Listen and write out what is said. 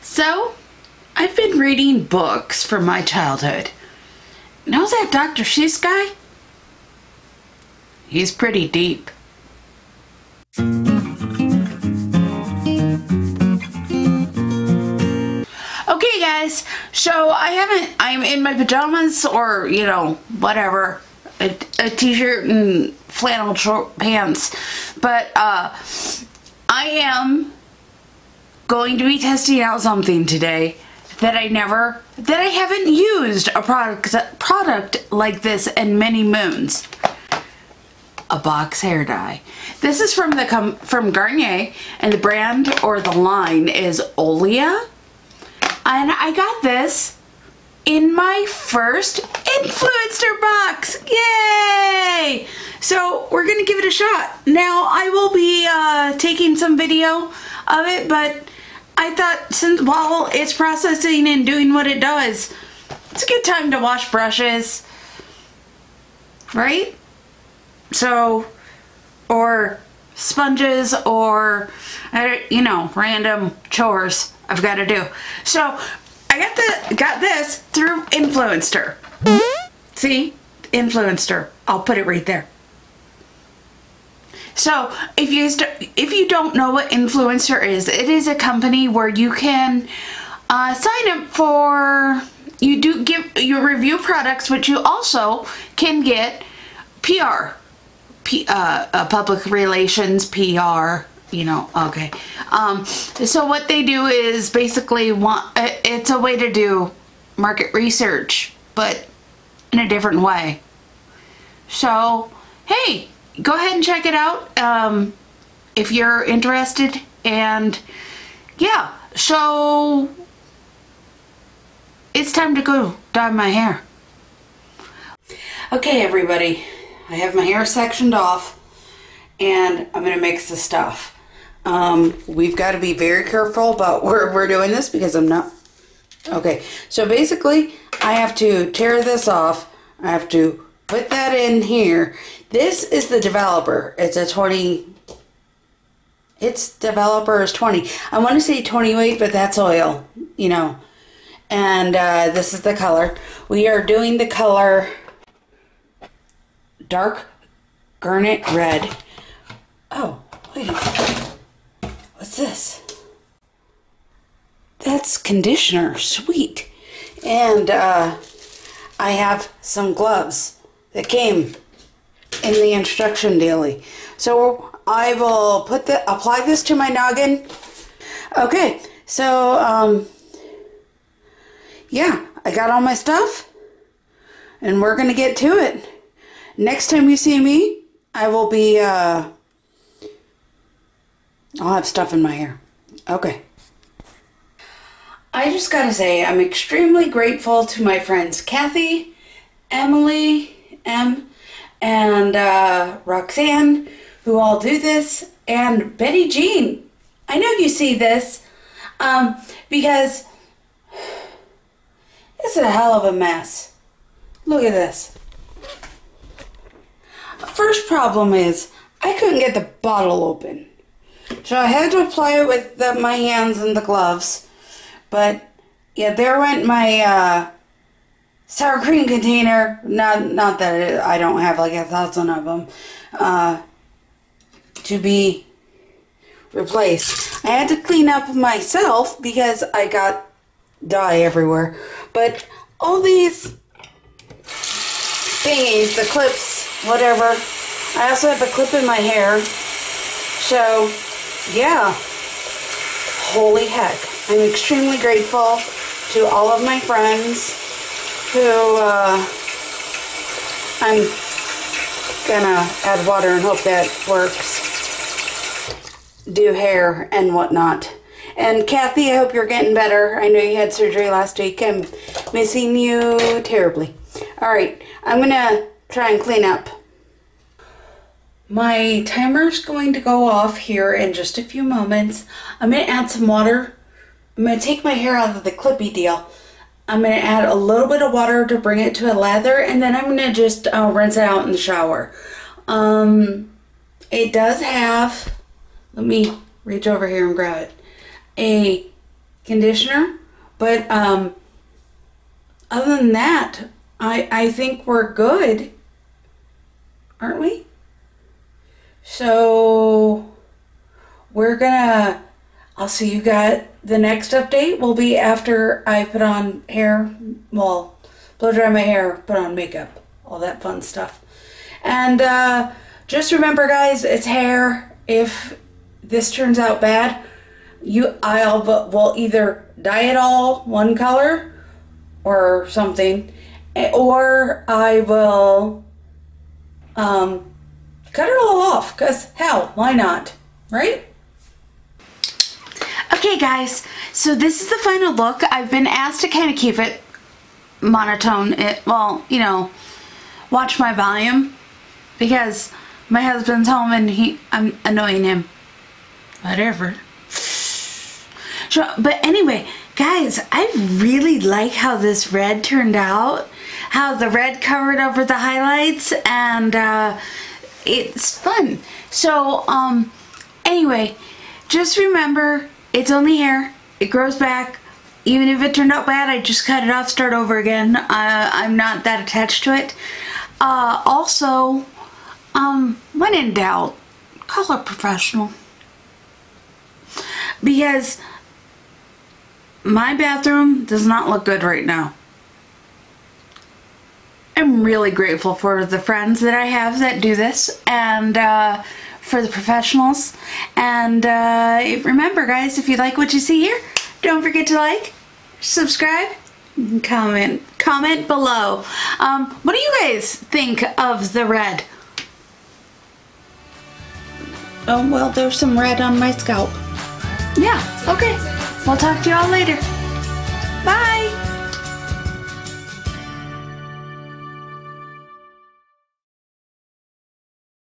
So, I've been reading books from my childhood. Know that Dr. Seuss guy? He's pretty deep. Okay guys, so I'm in my pajamas or, you know, whatever, a t-shirt and flannel short pants, but I am going to be testing out something today that I haven't used a product like this in many moons. A box hair dye. This is from Garnier, and the brand or the line is Olia. And I got this in my first influencer box. Yay! So we're gonna give it a shot. Now I will be taking some video of it, but I thought while it's processing and doing what it does, it's a good time to wash brushes, right? So, or sponges, or you know, random chores I've got to do. So I got this through Influencer. See, Influencer. I'll put it right there. So if you don't know what Influencer is, it is a company where you can sign up for. You review products, but you also can get PR, public relations, PR. You know, okay. So what they do is basically it's a way to do market research, but in a different way. So, hey, go ahead and check it out if you're interested. And yeah, so it's time to go dye my hair. Okay, everybody, I have my hair sectioned off, and I'm gonna mix the stuff. We've got to be very careful about where we're doing this because I'm not. Okay, so basically I have to tear this off. I have to put that in here. This is the developer. It's a 20. Its developer is 20. I want to say 20 weight, but that's oil, you know. And this is the color. We are doing the color dark garnet red. Oh, wait. What's this? That's conditioner. Sweet. And I have some gloves that came in the instruction daily. So I will apply this to my noggin. Okay, so yeah, I got all my stuff, and we're gonna get to it. Next time you see me, I will be I'll have stuff in my hair. Okay. I just gotta say, I'm extremely grateful to my friends Kathy, Emily, and Roxanne, who all do this, and Betty Jean. I know you see this, because it's a hell of a mess. Look at this. First problem is, I couldn't get the bottle open. So I had to apply it with my hands and the gloves. But yeah, there went my sour cream container. Not that I don't have like 1,000 of them to be replaced. I had to clean up myself because I got dye everywhere. But all these thingies, the clips, whatever. I also have a clip in my hair. So yeah, holy heck. I'm extremely grateful to all of my friends who I'm gonna add water and hope that works. Do hair and whatnot. And Kathy, I hope you're getting better. I know you had surgery last week. I'm missing you terribly. Alright, I'm gonna try and clean up. My timer's going to go off here in just a few moments. I'm going to add some water. I'm going to take my hair out of the clippy deal. I'm going to add a little bit of water to bring it to a lather, and then I'm going to just rinse it out in the shower. It does have, let me reach over here and grab it, a conditioner. But other than that, I think we're good, aren't we? So we're gonna, I'll see you guys. The next update will be after I put on hair, well, blow dry my hair, put on makeup, all that fun stuff. And just remember, guys, it's hair. If this turns out bad, will either dye it all one color or something, or I will cut it all off, because hell, why not, right? Okay guys, so this is the final look. I've been asked to kind of keep it monotone, well, you know, watch my volume, because my husband's home and I'm annoying him. Whatever. So, but anyway, guys, I really like how this red turned out. How the red covered over the highlights, and it's fun. So, anyway, just remember, it's only hair. It grows back. Even if it turned out bad, I just cut it off, start over again. I'm not that attached to it. Also, when in doubt, call a professional. Because my bathroom does not look good right now. I'm really grateful for the friends that I have that do this, and for the professionals. And remember, guys, if you like what you see here, don't forget to like, subscribe, and comment below. What do you guys think of the red? Oh, well, there's some red on my scalp. Yeah, okay. We'll talk to you all later. Bye!